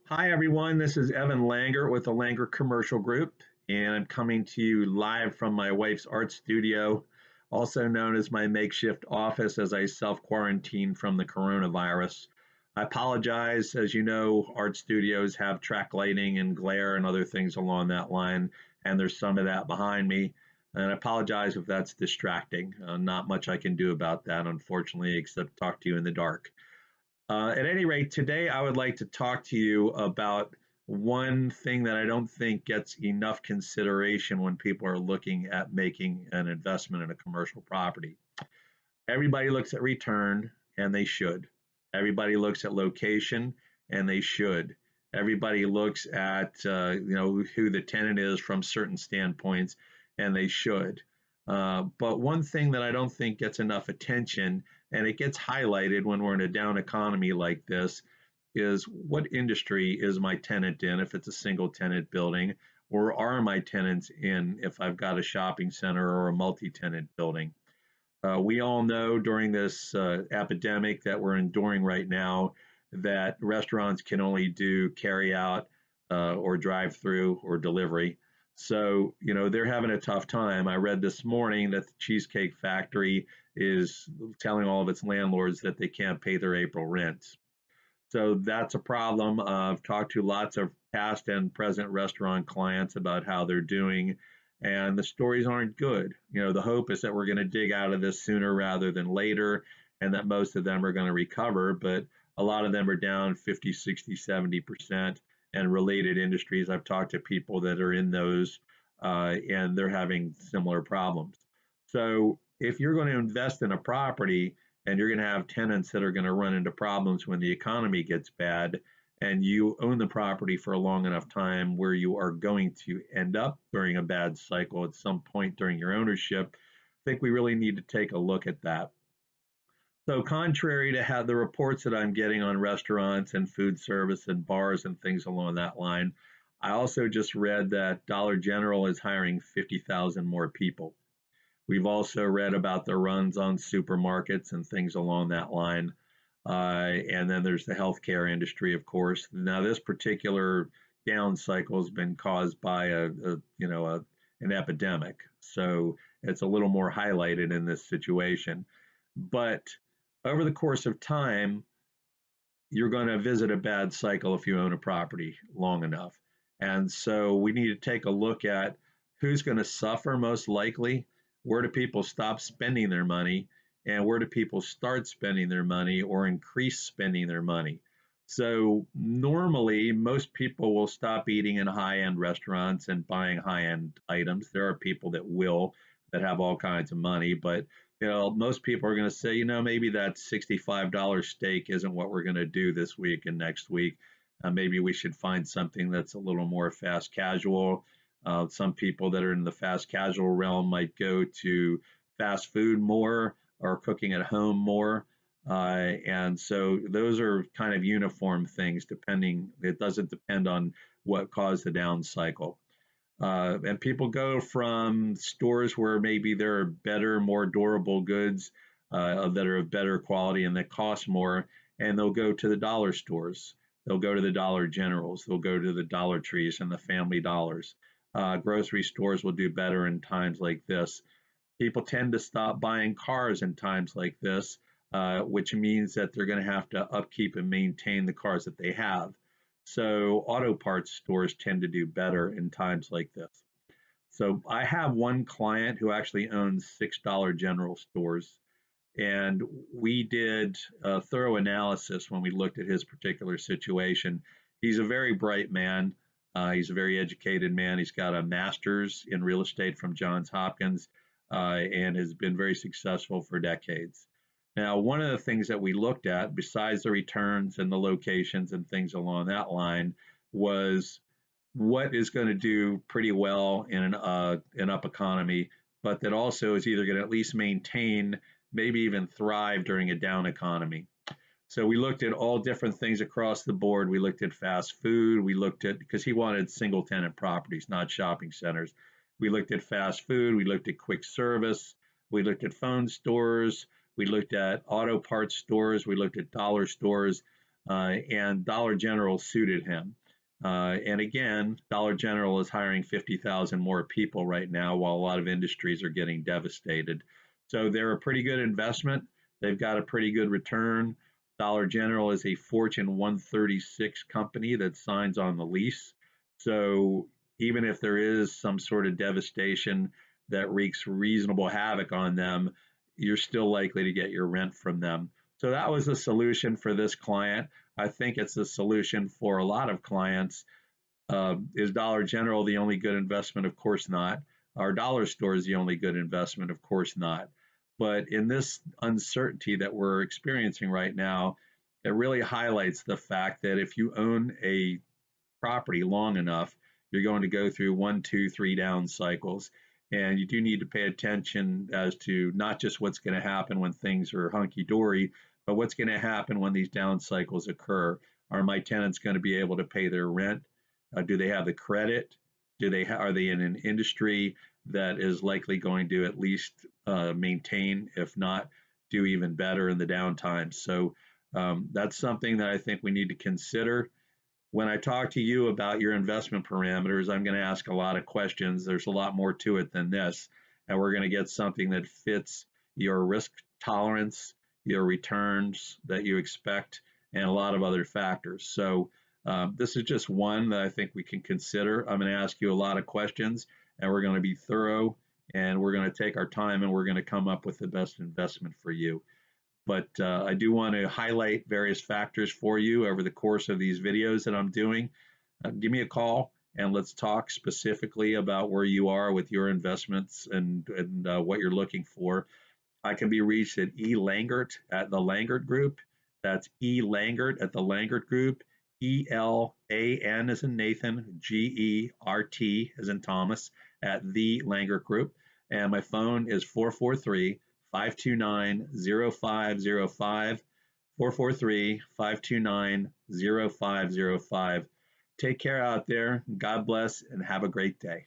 Hi, everyone. This is Evan Langert with the Langert Commercial Group, and I'm coming to you live from my wife's art studio, also known as my makeshift office as I self quarantine from the coronavirus. I apologize. As you know, art studios have track lighting and glare and other things along that line, and there's some of that behind me. And I apologize if that's distracting. Not much I can do about that, unfortunately, except talk to you in the dark. At any rate, today I would like to talk to you about one thing that I don't think gets enough consideration when people are looking at making an investment in a commercial property. Everybody looks at return, and they should. Everybody looks at location, and they should. Everybody looks at who the tenant is from certain standpoints, and they should. But one thing that I don't think gets enough attention, and it gets highlighted when we're in a down economy like this, is what industry is my tenant in if it's a single tenant building, or are my tenants in if I've got a shopping center or a multi-tenant building. We all know during this epidemic that we're enduring right now that restaurants can only do carry out or drive through or delivery. So, they're having a tough time. I read this morning that the Cheesecake Factory is telling all of its landlords that they can't pay their April rents. So that's a problem. I've talked to lots of past and present restaurant clients about how they're doing, and the stories aren't good. The hope is that we're going to dig out of this sooner rather than later, and that most of them are going to recover, but a lot of them are down 50, 60, 70%. And related industries, I've talked to people that are in those, and they're having similar problems. So if you're going to invest in a property, and you're going to have tenants that are going to run into problems when the economy gets bad, and you own the property for a long enough time where you are going to end up during a bad cycle at some point during your ownership, I think we really need to take a look at that. So contrary to how the reports that I'm getting on restaurants and food service and bars and things along that line, I also just read that Dollar General is hiring 50,000 more people. We've also read about the runs on supermarkets and things along that line. And then there's the healthcare industry, of course. Now, this particular down cycle has been caused by an epidemic, so it's a little more highlighted in this situation. But over the course of time, you're going to visit a bad cycle if you own a property long enough. And so we need to take a look at who's going to suffer most likely, where do people stop spending their money, and where do people start spending their money or increase spending their money. So normally, most people will stop eating in high-end restaurants and buying high-end items. There are people that will, that have all kinds of money, but most people are going to say, maybe that $65 steak isn't what we're going to do this week and next week. Maybe we should find something that's a little more fast casual. Some people that are in the fast casual realm might go to fast food more or cooking at home more. And so those are kind of uniform things depending. It doesn't depend on what caused the down cycle. And people go from stores where maybe there are better, more durable goods that are of better quality and that cost more, and they'll go to the dollar stores. They'll go to the Dollar Generals. They'll go to the Dollar Trees and the Family Dollars. Grocery stores will do better in times like this. People tend to stop buying cars in times like this, which means that they're going to have to upkeep and maintain the cars that they have. So auto parts stores tend to do better in times like this. So I have one client who actually owns $6 general stores, and we did a thorough analysis when we looked at his particular situation. He's a very bright man. He's a very educated man. He's got a master's in real estate from Johns Hopkins and has been very successful for decades. Now, one of the things that we looked at, besides the returns and the locations and things along that line, was what is going to do pretty well in an up economy, but that also is either going to at least maintain, maybe even thrive during a down economy. So we looked at all different things across the board. We looked at fast food. We looked at, because he wanted single tenant properties, not shopping centers. We looked at fast food. We looked at quick service. We looked at phone stores. We looked at auto parts stores. We looked at dollar stores. and Dollar General suited him. And again, Dollar General is hiring 50,000 more people right now while a lot of industries are getting devastated. So they're a pretty good investment. They've got a pretty good return. Dollar General is a Fortune 136 company that signs on the lease. So even if there is some sort of devastation that wreaks reasonable havoc on them, you're still likely to get your rent from them. So that was a solution for this client. I think it's a solution for a lot of clients. Is Dollar General the only good investment? Of course not. Our dollar store is the only good investment? Of course not. But in this uncertainty that we're experiencing right now, it really highlights the fact that if you own a property long enough, you're going to go through 1, 2, 3 down cycles. And you do need to pay attention as to not just what's going to happen when things are hunky dory, but what's going to happen when these down cycles occur. Are my tenants going to be able to pay their rent? Do they have the credit? Are they in an industry that is likely going to at least maintain, if not do even better in the downtime? So that's something that I think we need to consider. When I talk to you about your investment parameters, I'm going to ask a lot of questions. There's a lot more to it than this, and we're going to get something that fits your risk tolerance, your returns that you expect, and a lot of other factors. So this is just one that I think we can consider. I'm going to ask you a lot of questions, and we're going to be thorough, and we're going to take our time, and we're going to come up with the best investment for you. But I do want to highlight various factors for you over the course of these videos that I'm doing. Give me a call and let's talk specifically about where you are with your investments and what you're looking for. I can be reached at Langert at the Langert Group. That's Langert at the Langert Group. ELAN as in Nathan, GERT as in Thomas at the Langert Group. And my phone is 443 529 0505. 443 529 0505. Take care out there. God bless and have a great day.